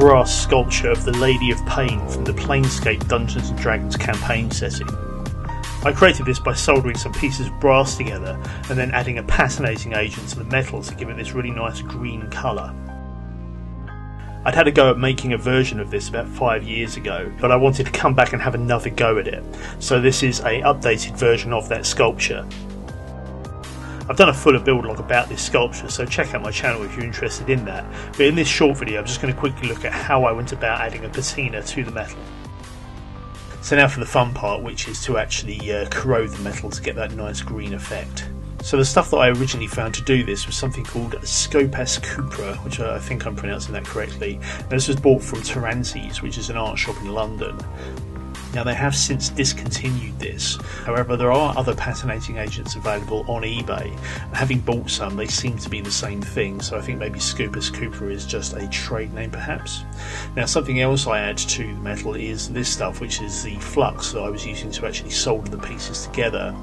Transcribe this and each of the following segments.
brass sculpture of the Lady of Pain from the Planescape Dungeons & Dragons campaign setting. I created this by soldering some pieces of brass together and then adding a patinating agent to the metal to give it this really nice green colour. I'd had a go at making a version of this about 5 years ago, but I wanted to come back and have another go at it, so this is an updated version of that sculpture. I've done a fuller build log about this sculpture, so check out my channel if you're interested in that, but in this short video I'm just going to quickly look at how I went about adding a patina to the metal. So now for the fun part, which is to actually corrode the metal to get that nice green effect. So the stuff that I originally found to do this was something called Scopas Cupra, which I think I'm pronouncing that correctly. Now, this was bought from Tarantes, which is an art shop in London. Now they have since discontinued this, however there are other patinating agents available on eBay, and having bought some they seem to be the same thing, so I think maybe Scopas Cupra is just a trade name perhaps. Now something else I add to the metal is this stuff, which is the flux that I was using to actually solder the pieces together.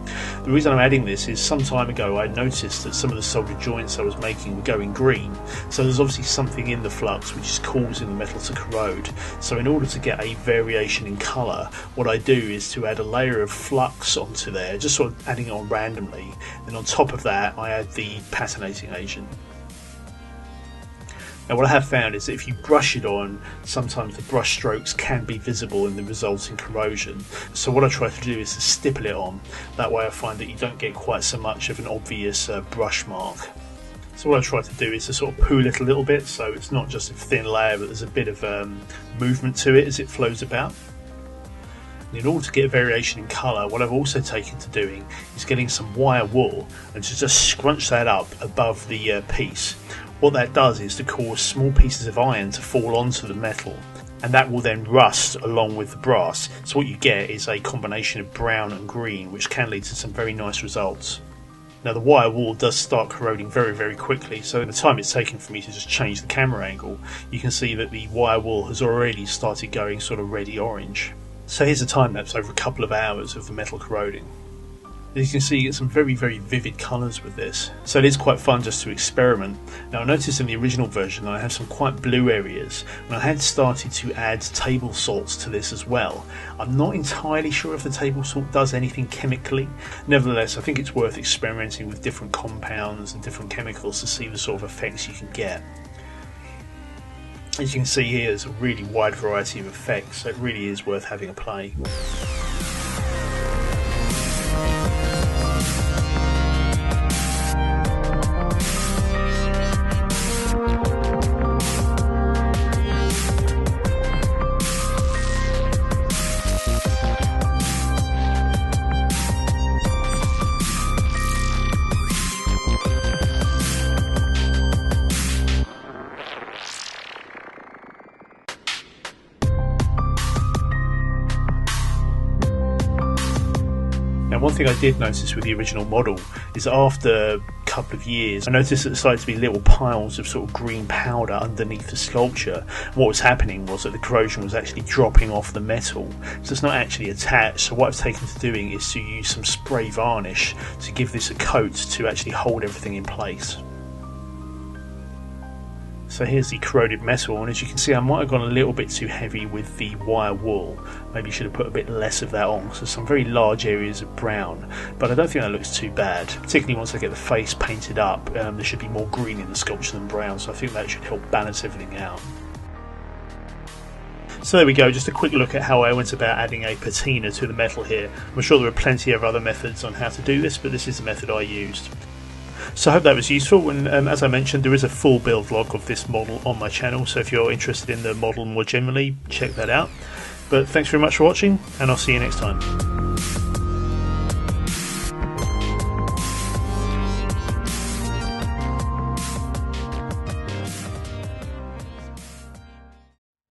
The reason I'm adding this is some time ago I noticed that some of the soldered joints I was making were going green, so there's obviously something in the flux which is causing the metal to corrode. So in order to get a variation in colour, what I do is to add a layer of flux onto there, just sort of adding it on randomly, and on top of that I add the patinating agent. Now what I have found is that if you brush it on, sometimes the brush strokes can be visible in the resulting corrosion. So what I try to do is to stipple it on, that way I find that you don't get quite so much of an obvious brush mark. So what I try to do is to sort of pool it a little bit, so it's not just a thin layer but there's a bit of movement to it as it flows about. In order to get a variation in colour, what I've also taken to doing is getting some wire wool and to just scrunch that up above the piece. What that does is to cause small pieces of iron to fall onto the metal, and that will then rust along with the brass. So what you get is a combination of brown and green, which can lead to some very nice results. Now the wire wool does start corroding very, very quickly, so in the time it's taken for me to just change the camera angle, you can see that the wire wool has already started going sort of reddy orange. So here's a time lapse over a couple of hours of the metal corroding. As you can see, you get some very, very vivid colours with this, so it is quite fun just to experiment. Now I noticed in the original version that I have some quite blue areas, and I had started to add table salts to this as well. I'm not entirely sure if the table salt does anything chemically. Nevertheless, I think it's worth experimenting with different compounds and different chemicals to see the sort of effects you can get. As you can see here, there's a really wide variety of effects, so it really is worth having a play. Now one thing I did notice with the original model is that after a couple of years I noticed that there started to be little piles of sort of green powder underneath the sculpture. And what was happening was that the corrosion was actually dropping off the metal, so it's not actually attached. So what I've taken to doing is to use some spray varnish to give this a coat to actually hold everything in place. So here's the corroded metal, and as you can see I might have gone a little bit too heavy with the wire wool. Maybe should have put a bit less of that on, so some very large areas of brown, but I don't think that looks too bad. Particularly once I get the face painted up, there should be more green in the sculpture than brown, so I think that should help balance everything out. So there we go, just a quick look at how I went about adding a patina to the metal here. I'm sure there are plenty of other methods on how to do this, but this is the method I used. So I hope that was useful, and as I mentioned, there is a full build log of this model on my channel, so if you're interested in the model more generally, check that out. But thanks very much for watching, and I'll see you next time.